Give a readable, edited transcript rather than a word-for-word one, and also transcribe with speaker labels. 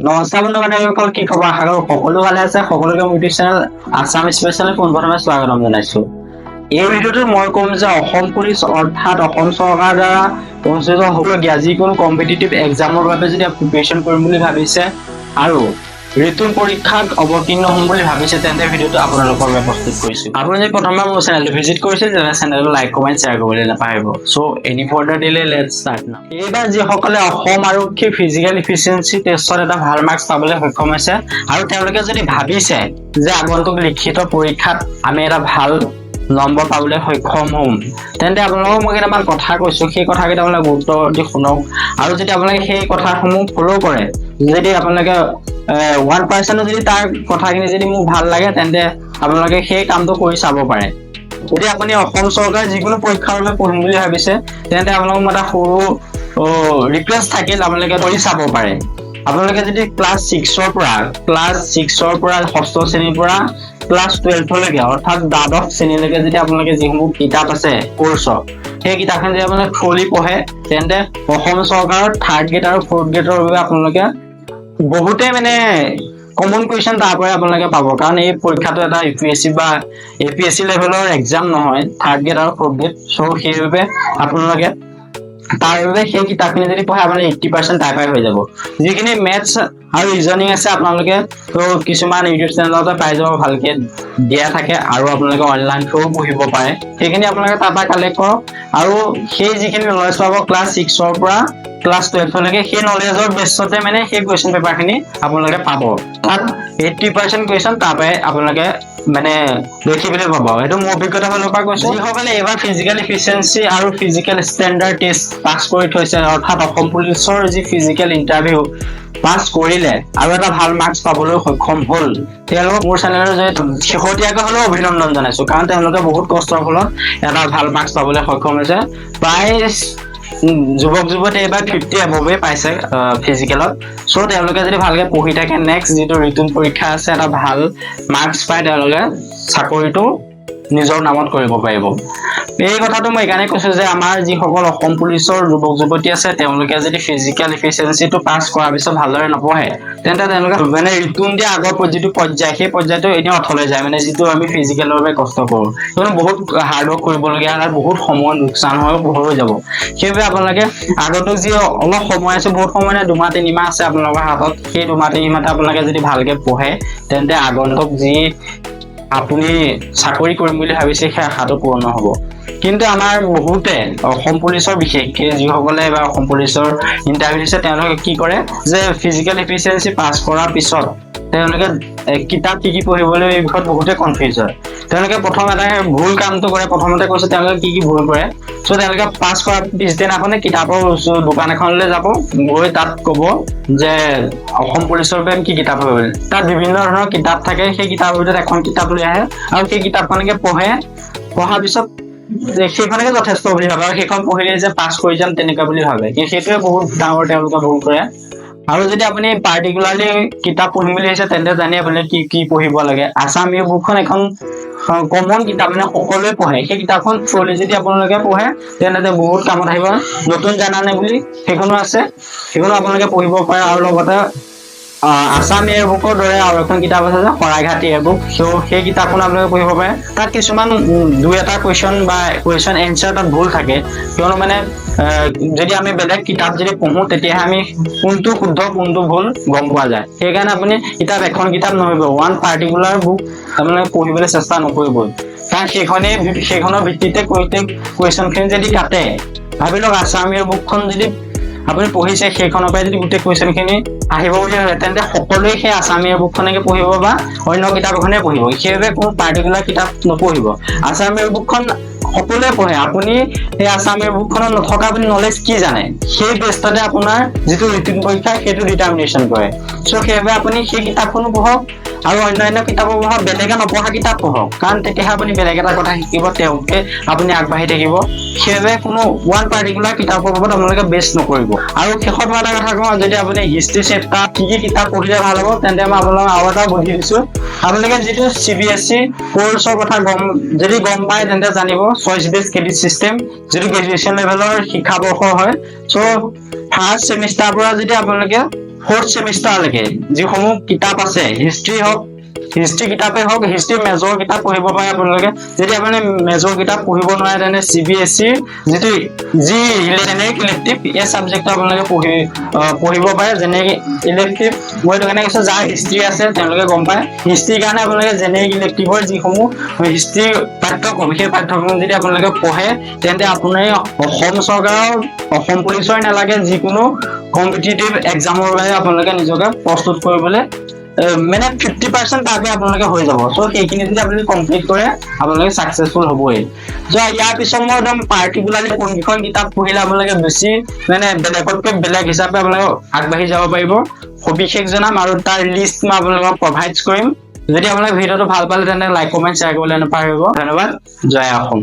Speaker 1: নমস্কাৰ বন্ধুসকল, কি খবৰ? আশা কৰোঁ সকলো ভালে আছে। সকলোকে মোৰ ইউটিউব চেনেল আছাম স্পেচিয়েল পোনপ্ৰথমে স্বাগতম জনাইছো। এই ভিডিঅ'টোত মই ক'ম যে অসম পুলিচ অৰ্থাৎ অসম চৰকাৰৰ দ্বাৰা অনুষ্ঠিত হ'বলগীয়া যিকোনো কম্পিটিটিভ এক্সামৰ বাবে যদি প্ৰিপেৰেশ্যন কৰিম বুলি ভাবিছে আৰু ৰিটেন পৰীক্ষাত অৱতীৰ্ণ হ'ম বুলি ভাবিছে, তেন্তে ভিডিঅ'টো আপোনালোকৰ বাবে প্ৰস্তুত কৰিছো। আপুনি যদি প্ৰথমবাৰ মোৰ চেনেলটো ভিজিট কৰিছে, তেন্তে চেনেলটো লাইক কমেণ্ট শ্বেয়াৰ কৰিবলৈ নাপাহৰিব। So' any further delay let's start now. এইবাৰ যিসকলে অসম আৰক্ষীৰ ফিজিকেল ইফিচিয়েঞ্চি টেষ্টত এটা ভাল মাৰ্কছ পাবলৈ সক্ষম হৈছে আৰু তেওঁলোকে যদি ভাবিছে যে আগন্তুক লিখিত পৰীক্ষাত আমি এটা ভাল নম্বৰ পাবলৈ সক্ষম হ'ম, তেন্তে আপোনালোকক মই কেইটামান কথা কৈছো, সেই কথাকেইটা আপোনালোকে গুৰুত্ব দি শুনক। আৰু যদি আপোনালোকে সেই কথাসমূহ ফ'ল' কৰে, যদি আপোনালোকে 1% যদি তাৰ কথাখিনি যদি মোক ভাল লাগে, তেন্তে আপোনালোকে সেই কামটো কৰি চাব পাৰে। যদি আপুনি অসম চৰকাৰৰ যিকোনো পৰীক্ষাৰ বাবে পঢ়িম বুলি ভাবিছে, তেন্তে আপোনালোকক মই এটা সৰু ৰিকুৱেষ্ট থাকিল, আপোনালোকে কৰি চাব পাৰে। আপোনালোকে যদি ক্লাছ 6ৰ পৰা 6ষ্ঠ শ্ৰেণীৰ পৰা ক্লাছ 12লৈকে অৰ্থাৎ দ্বাদশ শ্ৰেণীলৈকে যদি আপোনালোকে যিসমূহ কিতাপ আছে কৰ্চৰ, সেই কিতাপখিনি যদি আপোনালোকে খুলি পঢ়ে, তেন্তে অসম চৰকাৰৰ 3rd গ্ৰেড আৰু 4th গ্ৰেডৰ বাবে আপোনালোকে বহুতে কমন কুৱেশ্যন তাৰ পৰাই আপোনালোকে পাব। কাৰণ এই পৰীক্ষাটো এটা UPSC বা APSC লেভেলৰ এক্সাম নহয়, 3rd গ্ৰেড আৰু 4th গ্ৰেড। চ' সেইবাবে আপোনালোকে তাৰ বাবে সেই কিতাপখিনি যদি পঢ়ে, আপোনাৰ 80% তাৰ পৰাই হৈ যাব। যিখিনি মেথছ আৰু ৰিজনিং আছে আপোনালোকে কিছুমান ইউটিউব চেনেলতে পাই যাব, ভালকে দিয়া থাকে আৰু আপোনালোকে অনলাইন থ্ৰুও পঢ়িব পাৰে। সেইখিনি আপোনালোকে তাৰ পৰা কালেক্ট কৰক আৰু সেই যিখিনি নলেজ পাব ক্লাছ 6ৰ পৰা ক্লাছ 12লৈকে, সেই নলেজৰ বেছতে সেই কুৱেশ্যন পেপাৰখিনি আপোনালোকে পাব। তাত 80% কুৱেশ্যন তাৰ পৰাই আপোনালোকে দেখিবলৈ পাব। এইটো মোৰ অভিজ্ঞতা ফালৰ পৰা কৈছো। যিসকলে এইবাৰ ফিজিকেল ইফিচিয়েঞ্চি আৰু ফিজিকেল ষ্টেণ্ডাৰ্ড টেষ্ট পাছ কৰি থৈছে, অৰ্থাৎ অসম পুলিচৰ যি ফিজিকেল ইণ্টাৰভিউ পাছ কৰিলে আৰু এটা ভাল মাৰ্কছ পাবলৈ সক্ষম হ'ল, তেওঁলোকক মোৰ চেনেলৰ জৰিয়তে শেহতীয়াকৈ হ'লেও অভিনন্দন জনাইছো। কাৰণ তেওঁলোকে বহুত কষ্টৰ ফলত এটা ভাল মাৰ্কছ পাবলৈ সক্ষম হৈছে। প্ৰায় যুৱক যুৱতী এইবাৰ 50 above পাইছে ফিজিকেলত। চ' তেওঁলোকে যদি ভালকে পঢ়ি থাকে, নেক্সট যিটো ৰিটেন পৰীক্ষা আছে, এটা ভাল মাৰ্কছ পাই তেওঁলোকে চাকৰিটো নিজৰ নামত কৰিব পাৰিব। এই কথাটো মই এইকাৰণে কৈছো যে আমাৰ যিসকল অসম পুলিচৰ যুৱক যুৱতী আছে, তেওঁলোকে যদি ফিজিকেল ইফিচিয়েঞ্চিটো পাছ কৰাৰ পিছত ভালদৰে নপঢ়ে, তেন্তে তেওঁলোকে ৰিটেন দিয়া আগৰ যিটো পৰ্যায়, সেই পৰ্যায়টো এনেও অথলে যায়। যিটো আমি ফিজিকেলৰ বাবে কষ্ট কৰো, কিন্তু বহুত হাৰ্ড ৱৰ্ক কৰিবলগীয়া হয়, বহুত সময় লোকচান হৈ যাব। সেইবাবে আপোনালোকে আগন্তুক যি অলপ সময় আছে, বহুত সময় নাই, 2-3 মাহ আছে আপোনালোকৰ হাতত, সেই 2-3 মাহতে আপোনালোকে যদি ভালকে পঢ়ে, তেন্তে আগন্তুক যি আপুনি চাকৰি কৰিম বুলি ভাবিছে, সেই আশাটো পূৰ্ণ হ'ব। কিন্তু আমাৰ বহুতে অসম পুলিচৰ বিশেষকৈ যিসকলে এবাৰ অসম পুলিচৰ ইণ্টাৰভিউ দিছে, তেওঁলোকে কি কৰে যে ফিজিকেল ইফিচিয়েঞ্চি পাছ কৰাৰ পিছত তেওঁলোকে কিতাপ কি পঢ়িবলৈ এই বিষয়ত বহুতে কনফিউজ হয়। তেওঁলোকে প্ৰথম এটা ভুল কামটো কৰে। প্ৰথমতে কৈছে তেওঁলোকে কি ভুল কৰে। চ' তেওঁলোকে পাছ কৰাৰ পিছদিনাখনে কিতাপৰ দোকান এখনলৈ যাব, গৈ তাত ক'ব যে অসম পুলিচৰ বাবে কি কিতাপ হ'ব। তাত বিভিন্ন ধৰণৰ কিতাপ থাকে, সেই কিতাপৰ ভিতৰত এখন কিতাপ লৈ আহে আৰু সেই কিতাপখনকে পঢ়ে। পঢ়াৰ পিছত সেইখনকে যথেষ্ট বুলি ভাবে আৰু সেইখন পঢ়িলে যে পাছ কৰি যাম তেনেকুৱা বুলি ভাবে। কিন্তু সেইটোৱে বহুত ডাঙৰ তেওঁলোকে ভুল কৰে। আৰু যদি আপুনি পাৰ্টিকুলাৰলি কিতাপ পঢ়িম বুলি ভাবিছে, তেন্তে জানি আপুনি কি পঢ়িব লাগে। আছাম ইউ বুকখন এখন কমন কিতাপ, সকলোৱে পঢ়ে। সেই কিতাপখন থ্ৰুলি যদি আপোনালোকে পঢ়ে, তেন্তে বহুত কামত আহিব। নতুন জানানে বুলি সেইখনো আছে, সেইখনো আপোনালোকে পঢ়িব পাৰে। আৰু লগতে আছাম এয়াৰ বুকৰ দৰে আৰু এখন কিতাপ আছে যে শৰাইঘাট এয়াৰ বুক, সেই কিতাপখন আপোনালোকে পঢ়িব পাৰে। তাত কিছুমান 2-এটা কুৱেশ্যন এনচাৰ তাত ভুল থাকে, কিয়নো যদি আমি বেলেগ কিতাপ যদি পঢ়ো, তেতিয়াহে আমি কোনটো শুদ্ধ কোনটো ভুল গম পোৱা যায়। সেইকাৰণে আপুনি এখন কিতাপ নহ'ব, ওৱান পাৰ্টিকুলাৰ বুক আপোনালোকে পঢ়িবলৈ চেষ্টা নকৰিবই। কাৰণ সেইখনৰ ভিত্তিতে কুৱেশ্যনখিনি যদি কাটে, ভাবি লওক আছাম ইয়াৰ বুকখন যদি আপুনি পঢ়িছে, সেইখনৰ পৰাই যদি গোটেই কুৱেশ্যনখিনি আহিব বুলি ভাবে, তেন্তে সকলোৱে সেই আছাম ইয়াৰ বুকখনকে পঢ়িব বা অন্য কিতাপ এখনে পঢ়িব। সেইবাবে কোনো পাৰ্টিকুলাৰ কিতাপ নপঢ়িব। আছাম ইয়াৰ বুকখন সকলোৱে পঢ়ে। আপুনি সেই আছাম ইয়াৰ বুকখনত নথকা আপুনি নলেজ কি জানে, সেই বেষ্টতে আপোনাৰ যিটো ৰিটেন পৰীক্ষা সেইটো ডিটাৰমিনেশ্যন কৰে। চ' সেইবাবে আপুনি সেই কিতাপখনো পঢ়ক আৰু অন্যান্য কিতাপো পঢ়ক, বেলেগে নপঢ়া কিতাপ পঢ়ক। কাৰণ তেতিয়াহে আপুনি বেলেগ এটা কথা শিকিব, তেওঁতকে আপুনি আগবাঢ়ি থাকিব। সেইবাবে কোনো ওৱান পাৰ্টিকুলাৰ কিতাপৰ ওপৰত আপোনালোকে বেষ্ট নকৰিব। আৰু শেষত মই এটা কথা কওঁ, যদি আপুনি হিষ্ট্ৰী চেপ্টাৰ কি কিতাপ পঢ়িলে ভাল হ'ব, তেন্তে মই আপোনালোকক আৰু এটা বুদ্ধি দিছো। আপোনালোকে যিটো CBSE কৰ্চৰ কথা যদি গম পায়, তেন্তে জানিব চইচ বেছড ক্ৰেডিট চিষ্টেম, যিটো গ্ৰেজুৱেশ্যন লেভেলৰ শিক্ষাবৰ্ষ হয়। চ' ফাৰ্ষ্ট ছেমিষ্টাৰৰ পৰা যদি আপোনালোকে 4th সেমিষ্টাৰলৈকে যিসমূহ কিতাপ আছে হিষ্ট্ৰী হওক হিষ্ট্ৰী কিতাপে হওক হিষ্ট্ৰী মেজৰ কিতাপ পঢ়িব পাৰে আপোনালোকে যদি আপুনি মেজৰ কিতাপ পঢ়িব নোৱাৰে তেনে CBSE যিটো জেনেৰিক ইলেক্টিভ এই সাবজেক্ট আপোনালোকে পঢ়িব পাৰে জেনেৰিক ইলেক্টিভ মই এইটো কাৰণে কৈছো যাৰ হিষ্ট্ৰী আছে তেওঁলোকে গম পায় হিষ্ট্ৰীৰ কাৰণে আপোনালোকে জেনেৰিক ইলেক্টিভৰ যিসমূহ হিষ্ট্ৰী পাঠ্যক্ৰম সেই পাঠ্যক্ৰম যদি আপোনালোকে পঢ়ে তেন্তে আপুনি অসম চৰকাৰৰ অসম পুলিচৰ নালাগে যিকোনো কম্পিটিটিভ এক্সামৰ বাবে আপোনালোকে নিজকে প্ৰস্তুত কৰিবলৈ মানে 50% তাকে আপোনালোকে হৈ যাব সো সেইখিনি যদি আপুনি কমপ্লিট কৰে আপোনালোকে সাকসেসফুল হ'বই যা ইয়াৰ পিছত মই একদম পাৰ্টিকুলাৰলি কোনখন কিতাপ পঢ়িলে আপোনালোকে বেছি মানে বেলেগতকৈ বেলেগ হিচাপে আপোনালোকে আগবাঢ়ি যাব পাৰিব সবিশেষ জনাম আৰু তাৰ লিষ্ট মই আপোনালোকক প্ৰভাইড কৰিম যদি আপোনালোকে ভিডিওটো ভাল পালে তেন্তে লাইক কমেন্ট শ্বেয়াৰ কৰিবলৈ নাপাহৰিব ধন্যবাদ জয় অসম